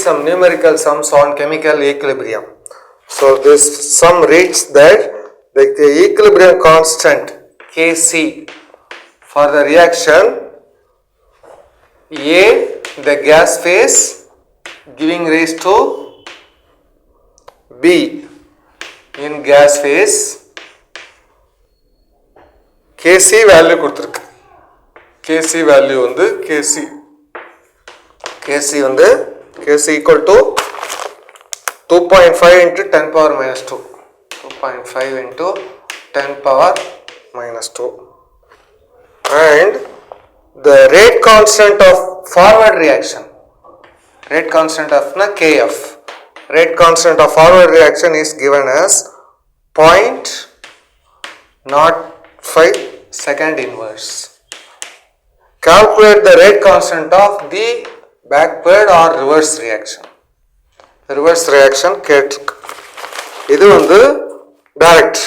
some numerical sums on chemical equilibrium. So this sum reads that the equilibrium constant Kc for the reaction A, the gas phase, giving rise to B in gas phase. Kc value கொடுத்திருக்கு. Kc value வந்து Kc equal to 2.5 into 10 power minus 2. 2.5 into 10 power minus 2. And the rate constant of forward reaction. Rate constant of Kf. Rate constant of forward reaction is given as 0.05 second inverse. Calculate the rate constant of the backward or reverse reaction. Reverse reaction கேட்டிருக்கு. இது வந்து direct.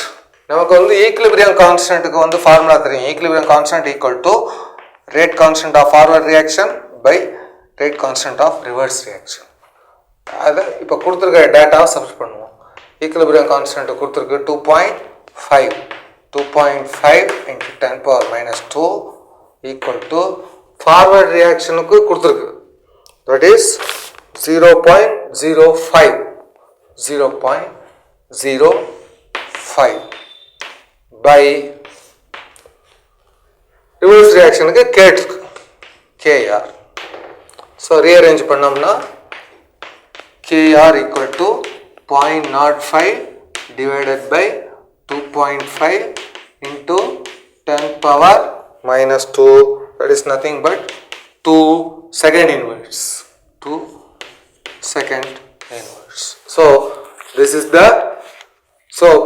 நமக்கு வந்து equilibrium constant க்கு வந்து formula தெரியும். Equilibrium constant equal to rate constant of forward reaction by rate constant of reverse reaction. அது இப்போ கொடுத்திருக்கிற டேட்டாவை சப்ஸ்டிட் பண்ணுவோம். Equilibrium constant கொடுத்திருக்கு 2.5. 2.5 into 10 power minus 2 equal to forward reaction க்கு கொடுத்திருக்கு. That is 0.05. 0.05 by reverse reaction க்கு கேட்டிருக்கு Kr. So rearrange பண்ணோம்னா Kr equal to 0.05 divided by 2.5 into 10 power minus 2, that is nothing but 2 second inverse. 2 second inverse. So this is the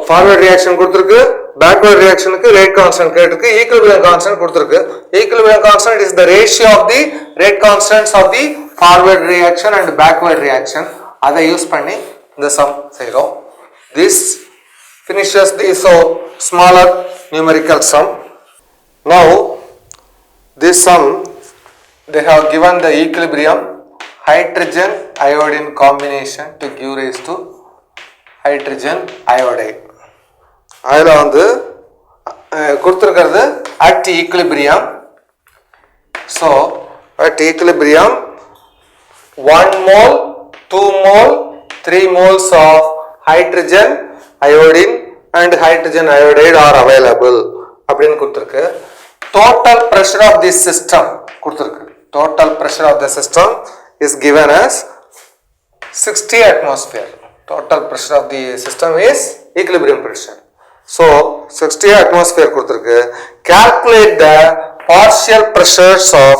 forward reaction கொடுத்திருக்கு, backward reaction க்கு rate constant கேட்டிருக்கு, equilibrium constant கொடுத்திருக்கு. Equilibrium constant is the ratio of the rate constants of the forward reaction and backward reaction. அதை use பண்ணி இந்த sum செய்றோம். This finishes the smaller numerical sum. Now this sum they have given the equilibrium hydrogen iodine combination to give rise to hydrogen iodide. அதில் வந்து கொடுத்திருக்கிறது at equilibrium. So at equilibrium 1 mole, 2 mole, 3 moles of hydrogen iodine and hydrogen iodide are available அப்படின்னு கொடுத்திருக்கு. Total pressure of this system கொடுத்திருக்கு. Total pressure of the system is given as 60 atmosphere. Total pressure of the system is equilibrium pressure. So 60 atmosphere கொடுத்திருக்கு. Calculate the partial pressures of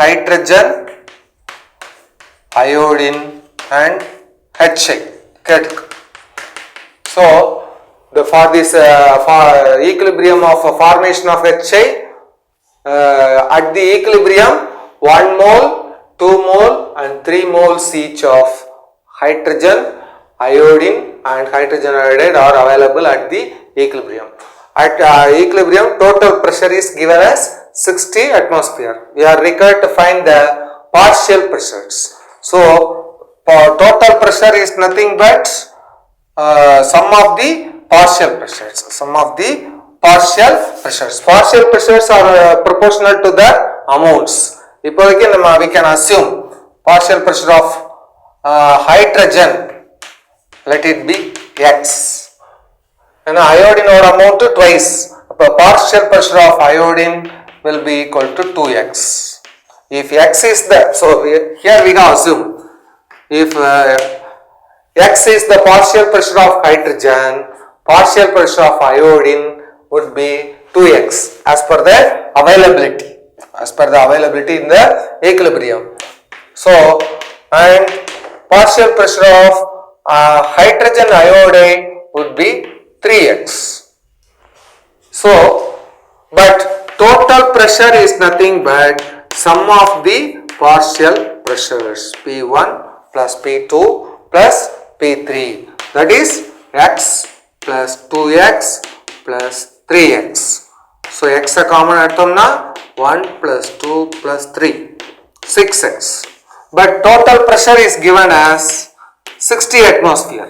hydrogen, iodine and HI. So for this for equilibrium of formation of HI at the equilibrium 1 mole, 2 mole and 3 moles each of hydrogen, iodine and hydrogen iodide are available at the equilibrium. At equilibrium total pressure is given as 60 atmosphere. We are required to find the partial pressures. So total pressure is nothing but sum of the partial pressures. Sum of the partial pressures. Partial pressures are proportional to the amounts. இப்போதைக்கு நம்ம we can assume partial pressure of hydrogen, let it be x. And iodine or amount twice. அப்போ partial pressure of iodine will be equal to 2x. If x is the, so here we can assume if x is the partial pressure of hydrogen, partial pressure of iodine would be 2x as per the availability. As per the availability in the equilibrium. So and partial pressure of hydrogen iodide would be 3x. So but total pressure is nothing but sum of the partial pressures P1 plus P2 plus P3, that is x plus 2x plus 3x. So x a common atom na 1 plus 2 plus 3, 6x. but total pressure is given as 60 atmosphere.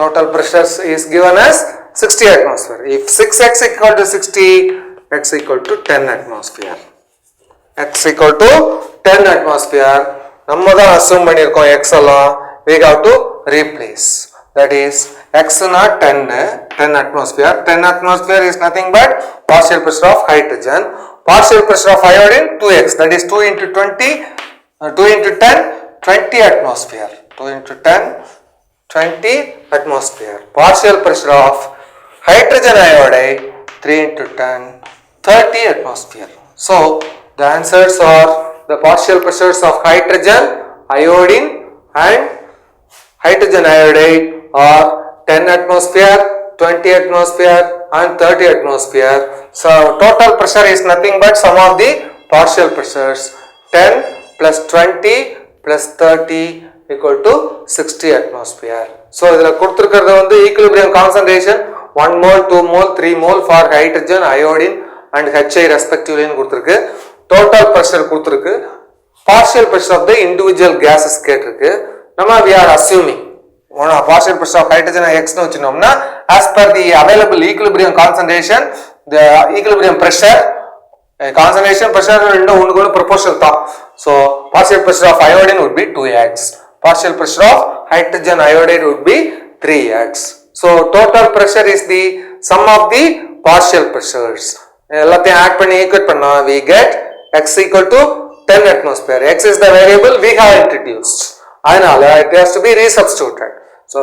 Total pressure is given as 60 atmosphere. If 6x equal to 60, x equal to 10 atmosphere. X equal to 10 atmosphere. நம்ம தான் assume பண்ணிருக்கோம் x எல்லாம். We have to replace. That is x not 10 atmosphere. 10 atmosphere is nothing but partial pressure of hydrogen. Partial pressure of iodine 2x. That is 2 into 20. 2 into 10, 20 atmosphere. 2 into 10, 20 atmosphere. Partial pressure of hydrogen iodide 3 into 10, 30 atmosphere. So the answers are the partial pressures of hydrogen, iodine and hydrogen iodide are 10 atmosphere, 20 atmosphere and 30 atmosphere. So total pressure is nothing but sum of the partial pressures. 10 plus 20 plus 30 equal to 60 atmosphere. So idhula kuduthirukradhu vandu equilibrium concentration 1 mole, 2 mole, 3 mole for hydrogen, iodine and HI respectively nu kuduthirukku. Total pressure kuduthirukku. Partial pressure of the individual gases ketirukku. Nama we are assuming partial pressure of hydrogen x nu vechinomna as per the available equilibrium concentration, the equilibrium pressure, concentration pressure ரெண்டும் ஒண்ணுக்கு ஒண்ணு proportional தான். So partial pressure of iodine would be 2x, partial pressure of hydrogen iodide would be 3x. So total pressure is the sum of the partial pressures. எல்லாத்தையும் add பண்ணி equate பண்ணா we get x equal to 10 atmosphere. X is the variable we have introduced. அதனால it has to be resubstituted. So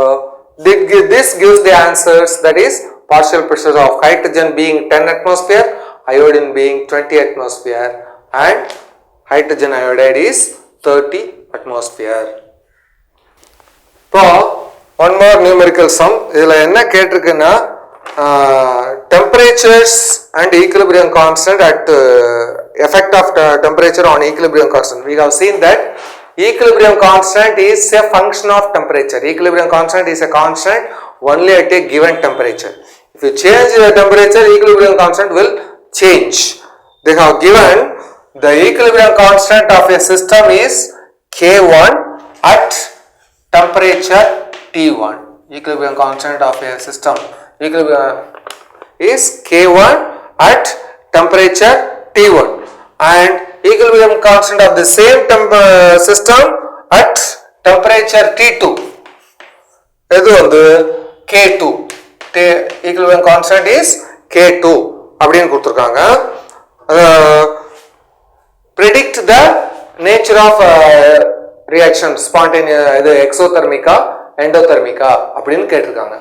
this gives the answers, that is partial pressure of hydrogen being 10 atmosphere, iodine being 20 atmosphere and hydrogen iodide is 30 atmosphere. இப்போ one more numerical sum. இதுல என்ன கேட்டிருக்குன்னா temperatures and equilibrium constant at effect of temperature on equilibrium constant. We have seen that equilibrium constant is a function of temperature. Equilibrium constant is a constant only at a given temperature. If you change the temperature, equilibrium constant will change. They have given the equilibrium constant of a system is K1 at temperature T1. Equilibrium constant of a system is K1 at temperature T1 and equilibrium constant of the same system at temperature T2 இது வந்து K2. Equilibrium constant is K2 அப்படின்னு கொடுத்திருக்காங்க. Predict the nature of reaction, spontaneous இது exothermica endothermica அப்படின்னு கேட்டிருக்காங்க.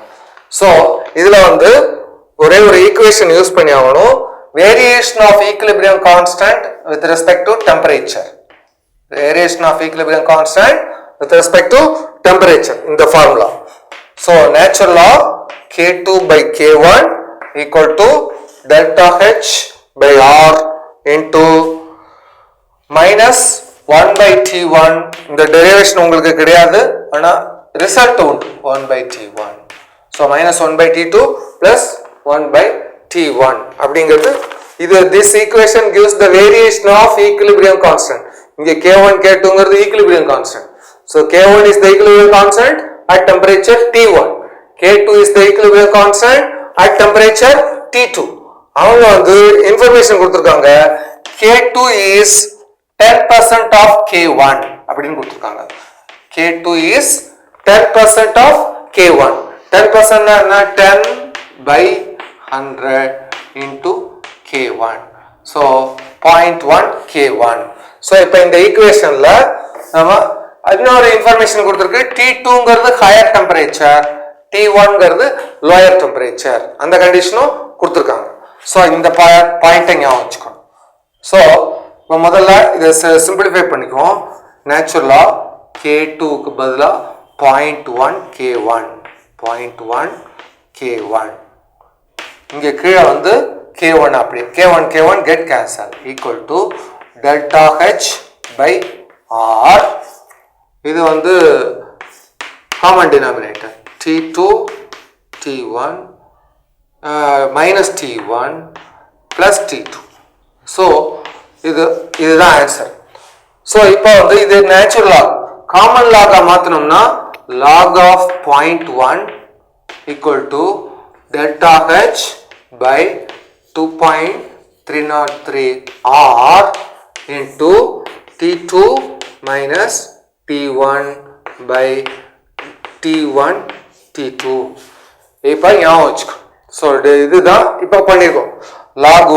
So இதுல வந்து ஒரே ஒரு ஈக்குவேஷன் யூஸ் பண்ணி ஆகணும். Variation of equilibrium constant with respect to temperature. Variation of equilibrium constant with respect to temperature in the formula. So natural law K2 by K1 equal to delta H by R into minus 1 by T1. இந்த derivation உங்களுக்கு கிடையாது, ஆனா result உண்டு 1 by T1. So minus 1 by T2 plus 1 by T1 அப்படிங்கிறது இது. This equation gives the variation of equilibrium constant. இங்க K1 K2ங்கிறது equilibrium constant. So K1 is the equilibrium constant at temperature T1. K2 is the equilibrium constant at temperature T2. அவங்க வந்து information கொடுத்திருக்காங்க. K2 is 10% of K1 அப்படின்னு கொடுத்திருக்காங்க. K2 is 10% of K1. 10% என்ன 10 by 100 into K1. So 0.1 K1. So இப்போ இந்த ஈக்குவேஷன்ல நம்ம இன்னொரு இன்ஃபர்மேஷன் கொடுத்திருக்கு. T2ங்கிறது ஹையர் டெம்பரேச்சர், T1ங்கிறது லோயர் டெம்பரேச்சர். அந்த கண்டிஷனும் கொடுத்திருக்காங்க. ஸோ இந்த பாயிண்டை ஞாபகம் வச்சுக்கணும். ஸோ இப்போ முதல்ல இதை சிம்பிளிஃபை பண்ணிக்குவோம். நேச்சுரலா K2க்கு பதிலாக 0.1 K1, 0.1 K1. இங்கே கீழே வந்து K1 அப்படி K1 get cancel equal to delta H by R. இது வந்து common denominator T2 T1 minus T1 plus T2. So இதுதான் ஆன்சர். So இப்போ வந்து இது நேச்சுரல் லாக். காமன் லாகா மாத்தணும்னா log of 0.1 equal to delta H by 2.303 R into T2 minus T1 by T1 T2. இப்போ ஞாபகம் வச்சுக்கோ. ஸோ இதுதான் இப்போ பண்ணியிருக்கோம். log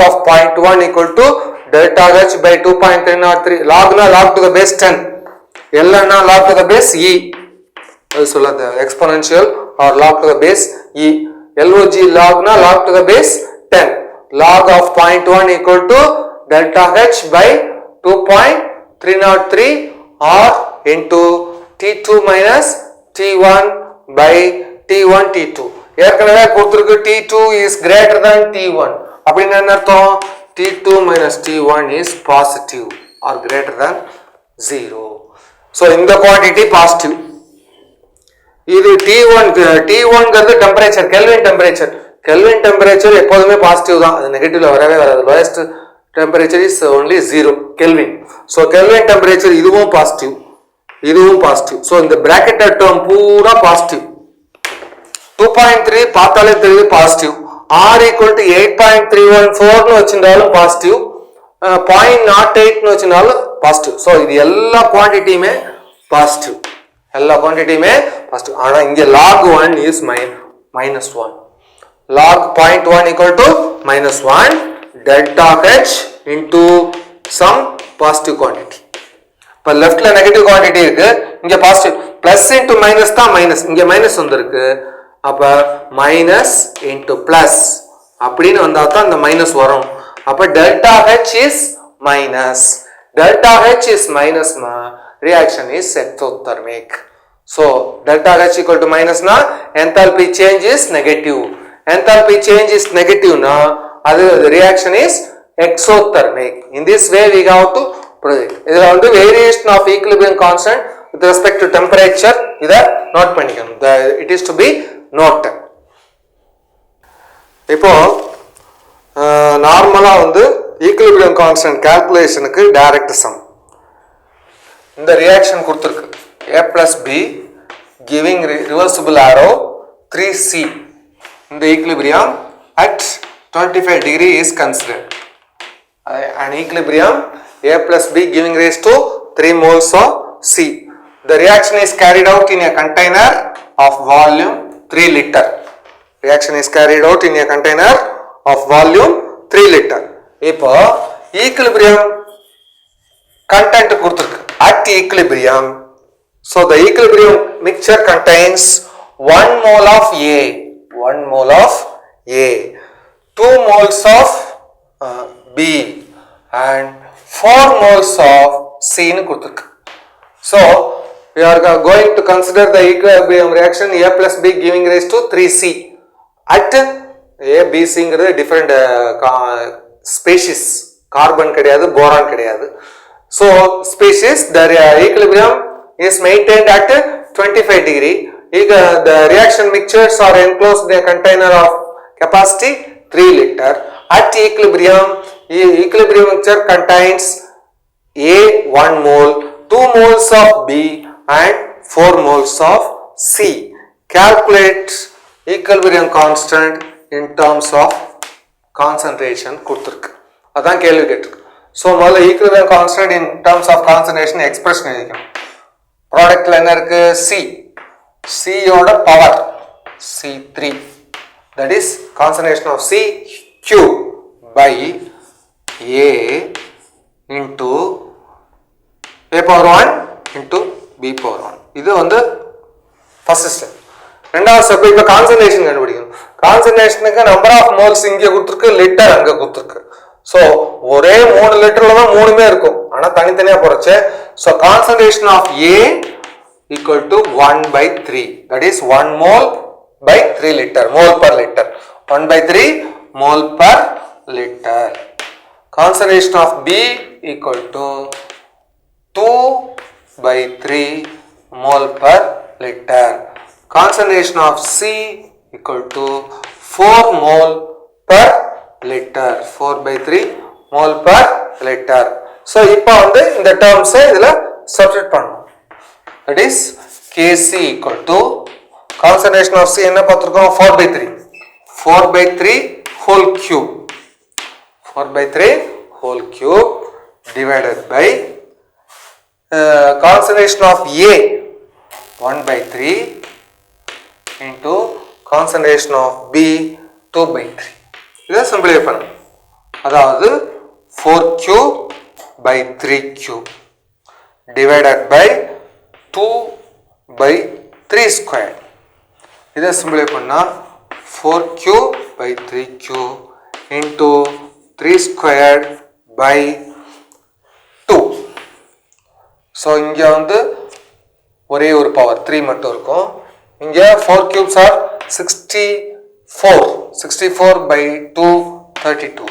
of 0.1 equal to delta H by 2.303. logனா log to the base 10. Lna log to the base E. அது சொல்லாத exponential or log to the base E. log logna log to the base 10. log of 0.1 equal to delta H by 2.303 R into T2 minus T1 by T1 T2. ஏற்கனவே கொடுத்திருக்கு T2 is greater than T1. அப்படின்னா என்ன அர்த்தம்? T2 minus T1 is positive or greater than 0. So இந்த quantity positive. இது T1 ங்கிறது temperature, kelvin temperature. Kelvin temperature எப்போதுமே positive தான், அது நெகட்டிவ்ல வரவே வராது. Lowest temperature is only 0 kelvin. So kelvin temperature இதுவும் பாசிட்டிவ், இதுவும் பாசிட்டிவ். ஸோ இந்த பிராக்கெட்டட் டேர்ம் பூரா பாசிட்டிவ். 2.3 பார்த்தாலே தெரியுது பாசிட்டிவ். R equal to 8.314 வச்சிருந்தாலும் பாசிட்டிவ், 0.08 வச்சிருந்தாலும் பாசிட்டிவ். ஸோ இது எல்லா குவான்டிட்டியுமே பாசிட்டிவ், எல்லா குவான்டிட்டியுமே பாசிட்டிவ். ஆனால் இங்கே log 1 is minus 1. log 0.1 equal to minus 1 delta H into some positive quantity. இப்போ லெஃப்ட்ல நெகட்டிவ் குவான்டிட்டி இருக்கு, இங்க பாசிட்டிவ். பிளஸ் இன்டு மைனஸ் தான் மைனஸ், இங்க மைனஸ் வந்திருக்கு. அப்ப மைனஸ் இன்டு பிளஸ் அப்படின்னு வந்தா தான் இந்த மைனஸ் வரும். அப்ப delta H is minus. Delta H is மைனஸ்னா reaction is exothermic. So delta H equal to minus na enthalpy change is negative. Enthalpy change is negative na the reaction is exothermic. In this way we have to project. Idhula vandu variation of equilibrium constant with respect to temperature idha note pannikanum. It is to be noted. இப்போ நார்மலா வந்து equilibrium constant calculation க்கு direct sum. இந்த reaction கொடுத்திருக்கு A plus B giving reversible arrow 3C. In the equilibrium at 25 degree is considered. An equilibrium A plus B giving rise to 3 moles of C. The reaction is carried out in a container of volume 3 liter. Reaction is carried out in a container of volume 3 liter. இப்போ equilibrium content கொடுத்திருக்கு at equilibrium. So the equilibrium mixture contains 1 mole of A, 1 mole of A, 2 moles of B and 4 moles of C nu kuduthirukku. So we are going to consider the equilibrium reaction A plus B giving rise to 3C. At A, B, C ங்கிறது different species, carbon கிடையாது, boron கிடையாது. So species, the equilibrium is maintained at 25 degree. The reaction mixtures are enclosed in a container of capacity 3 liter. At equilibrium, equilibrium mixture contains A 1 mole, 2 moles of B and 4 moles of C. Calculate equilibrium constant in terms of concentration கொடுத்திருக்கு. அதான் கேள்வி கேட்டிருக்கு. So முதல்ல equilibrium constant in terms of concentration expression எழுதிக்கணும். ப்ராடக்ட்ல என்ன இருக்கு? C. C யோட power C3, that is concentration of C Q by A into A power 1 into B power 1. இது வந்து first step. ரெண்டாவது ஸ்டெப் இப்போ கான்சன்ட்ரேஷன் கண்டுபிடிக்கணும். கான்சன்ட்ரேஷனுக்கு நம்பர் ஆஃப் மோல்ஸ் இங்கே கொடுத்துருக்கு, லிட்டர் அங்கே கொடுத்துருக்கு. ஸோ ஒரே 3 லிட்டர்ல தான் மூணுமே இருக்கும், ஆனால் தனித்தனியாக போறச்சு. So concentration of A equal to 1 by 3, that is 1 mole by 3 liter, mole per liter, 1 by 3 mole per liter. Concentration of B equal to 2 by 3 mole per liter. Concentration of C equal to 4 mole per liter, 4 by 3 mole per liter. So இப்போ வந்து இந்த டேர்ம்ஸை இதில் substitute பண்ணணும். That is Kc equal to concentration of C என்ன பார்த்துருக்கோம் 4/3 4/3 whole cube 4/3 whole cube divided by concentration of A 1/3 into concentration of B 2/3. இதை simplify பண்ணணும். அதாவது 4 cube by 3 cube divided by 2/3 square. இதை சிம்பிளிஃபை பண்ணா 4 cube by 3 cube into 3 squared by 2. So இங்கே வந்து ஒரே ஒரு பவர் 3 மட்டும் இருக்கும். இங்கே 4 cubes are 64 by 2 32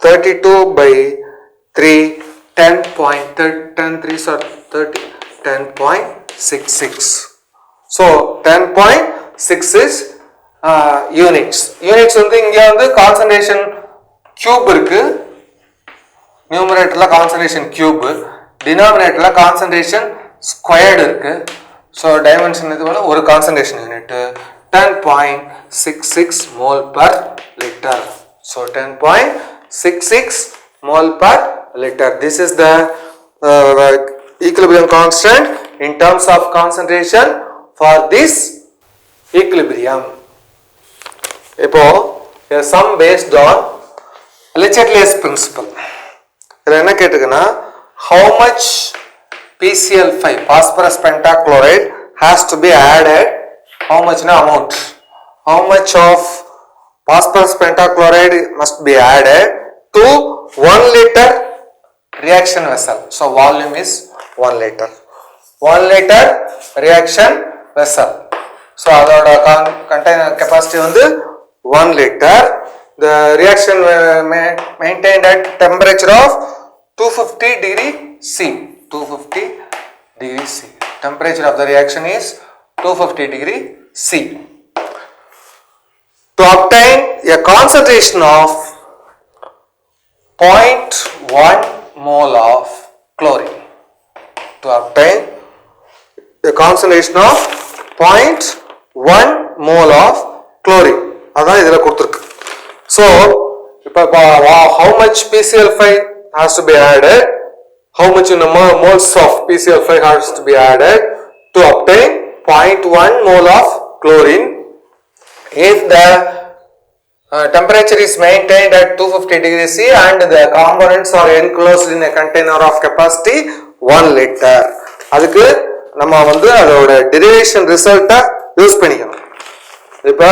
32 by 3 10.3 are 30 10.66. So 10.6 is units. Units வந்து இங்கே வந்து கான்சன்ட்ரேஷன் கியூப் இருக்கு, நியூமரேட்டர்ல கான்சன்ட்ரேஷன் கியூப், டினாமினேட்டர்ல கான்சன்ட்ரேஷன் ஸ்கொயர்டு இருக்கு. ஸோ டைமென்ஷன் இது போல ஒரு concentration unit 10.66 mole per liter. So 10.66 mole per liter. This is the equilibrium constant in terms of concentration for this equilibrium. இப்போ a sum based on Lechatelier's principle. இதில் என்ன கேட்டுக்குன்னா how much PCl5 phosphorus pentachloride has to be added, how much na amount, how much of phosphorus pentachloride must be added to 1 liter reaction vessel. So volume is 1 liter 1 liter reaction vessel. So அதோட container capacity வந்து 1 liter. The reaction maintained at temperature of 250 degree C. 250 degree C. Temperature of the reaction is 250 degree C. To obtain a concentration of 0.1 mole of chlorine. To obtain a concentration of 0.1 mole of chlorine. அதான் இதில் கொடுத்துருக்கு. So, இப்போ how much PCl5 has to be added, how much moles of PCl5 has to be added to obtain 0.1 mole of chlorine if the temperature is maintained at 250 degrees C and the components are enclosed in a container of capacity 1 liter. அதுக்கு நம்ம வந்து அதோட derivation result use பண்ணிக்கணும். இப்போ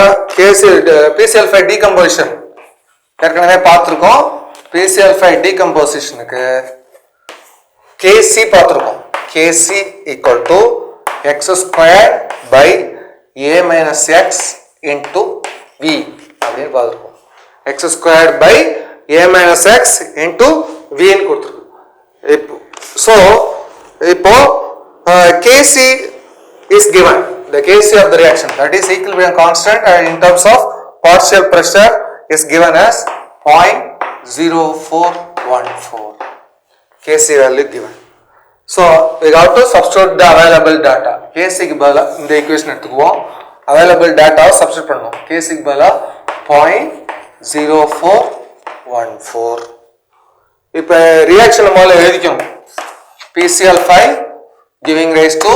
PCl5 decomposition ஏற்கனவே பார்த்துருக்கோம். PCl5 decompositionக்கு Kc பார்த்துருக்கோம். Kc equal to x squared by a minus x into v அப்படின்னு பார்த்துருக்கோம். x squared by a minus x into v ன்னு கொடுத்துருக்கோம். So இப்போ Kc is given, the Kc of the reaction, that is equilibrium constant in terms of partial pressure is given as 0.0414. Kc value given. So we got to substitute the available data. Kc க்கு பதிலா இந்த equation எடுத்துக்குவோம். available data substitute பண்ணனும். Kc க்கு பதிலா 0.0414. இப்போ reaction முதல்ல எழுதிக்கணும். PCl5 giving rise to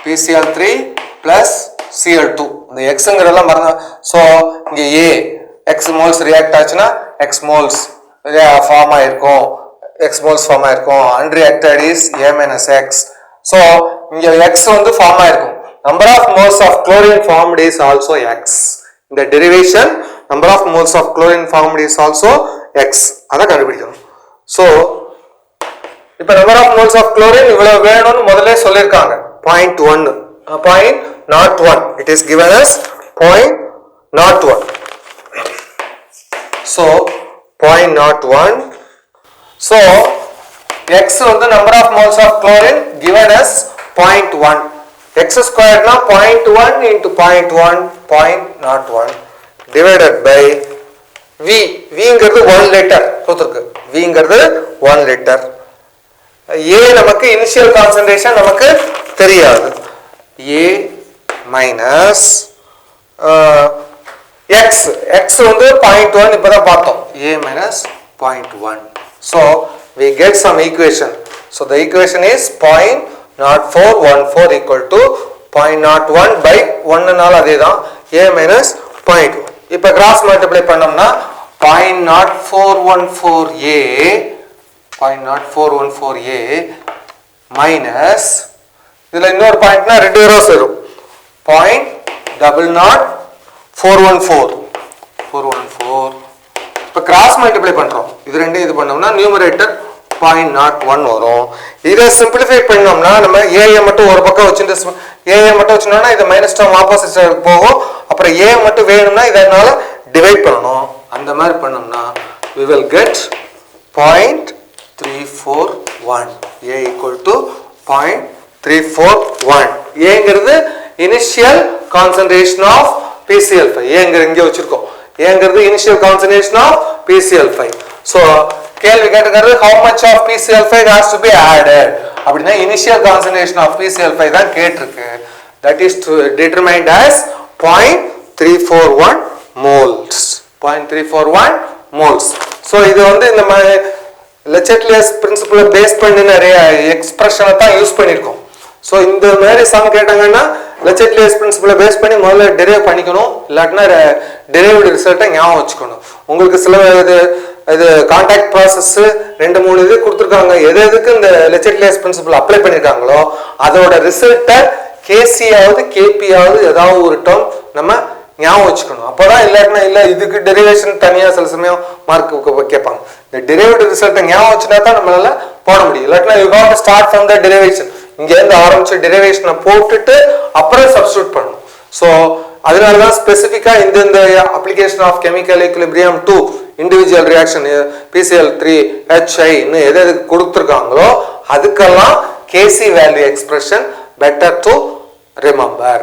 PCl3 plus Cl2. இந்த xங்கிறதெல்லாம் மறந்து, so இங்க A x moles react ஆச்சுனா x moles ஃபார்ம் ஆயிருக்கும், x moles ஃபார்ம் ஆயிருக்கும். unreacted is A minus x. so இங்க x வந்து ஃபார்ம் ஆயிருக்கும். number of moles of chlorine formed is also x. in the derivation number of moles of chlorine formed is also x. அத கண்டுபிடிக்கணும். so இப்போ number of moles of chlorine இவ்வளவு வேணும்னு முதல்ல சொல்லிருக்காங்க. 0.1 0.01. it is given as 0.01. so 0.01. so x வந்து number of moles of chlorine given as 0.1. x squared na 0.1 into 0.1 0.01 divided by v. v ங்கிறது 1 liter கொடுத்திருக்கு. v ங்கிறது 1 liter. A நமக்கு initial concentration நமக்கு தெரியாது. A minus x வந்து 0.1 இப்பதான் பார்த்தோம். A minus 0.1. So we get some equation. So the equation is 0.0414 equal to 0.01 by 1 நால அதேதான் A minus 0.1. இப்ப cross multiply பண்ணோம்னா 0.0414A 0.0414A minus இதுல இன்னொரு பாயிண்ட்னா ரெண்டு zeros வரும் 0.414 இப்ப கிராஸ் மல்டிப்ளை பண்றோம் இது ரெண்டையும் இது பண்ணோம்னா நியூமரேட்டர் 0.01 வரும் இதை சிம்பிளிஃபை பண்ணோம்னா நம்ம a மட்டும் ஒரு பக்கம் வச்சிட்டு a மட்டும் வச்சோம்னா இது மைனஸ் டேர்ம் ஆப்போசிட் சைடு போகும் அப்புறம் a மட்டும் வேணும்னா இதனால டிவைட் பண்ணனும் அந்த மாதிரி பண்ணோம்னா we will get 0.341 a equal to 0.341 a ங்கிறது initial concentration of PCl5 a ங்கற இங்க வச்சிருக்கோம் a ங்கிறது initial concentration of PCl5 so கேள்வி கேட்டிருக்கிறது how much of PCl5 has to be added அப்படினா initial concentration of PCl5 தான் கேட்டிருக்கு that is determined as 0.341 moles 0.341 moles so இது வந்து இந்த Lechetlius principle பேஸ் பண்ணி நிறைய எக்ஸ்பிரஷனை தான் யூஸ் பண்ணிருக்கோம் சோ இந்த மாதிரி சம் கேட்டாங்கன்னா Lechetlius principle பேஸ் பண்ணி முதல்ல டெரைவ் பண்ணிக்கணும் இல்லாட்டினா டெரைவ்ட் ரிசல்ட்டை ஞாபகம் வச்சுக்கணும் உங்களுக்கு சில இது கான்டாக்ட் process ரெண்டு மூணு இது கொடுத்திருக்காங்க எதுக்கு இந்த Lechetlius principle அப்ளை பண்ணிருக்காங்களோ அதோட ரிசல்ட்டை KC ஆவது KP ஆவது ஏதாவது ஒரு டேர்ம் நம்ம ஞாபகம் வச்சுக்கணும் அப்பதான் இல்லாட்டினா இல்ல இதுக்கு டெரிவேஷன் தனியா சில சமயம் மார்க் கேட்பாங்க இந்த டெரைவ்ட் ரிசல்ட்டை ஞாபகம் வச்சுனா தான் நம்மளால போட முடியும் இல்லாட்டினா you have to start from the derivation இங்க இருந்து ஆரம்பிச்சு டெரிவேஷனை போட்டுட்டு அப்புறம் சப்ஸ்டிட்யூட் பண்ணணும் சோ அதனால தான் ஸ்பெசிஃபிக்கா இந்த application of chemical equilibrium to individual reaction PCl3HI ன்னு எது கொடுத்திருக்காங்களோ அதுக்கெல்லாம் KC value expression better to remember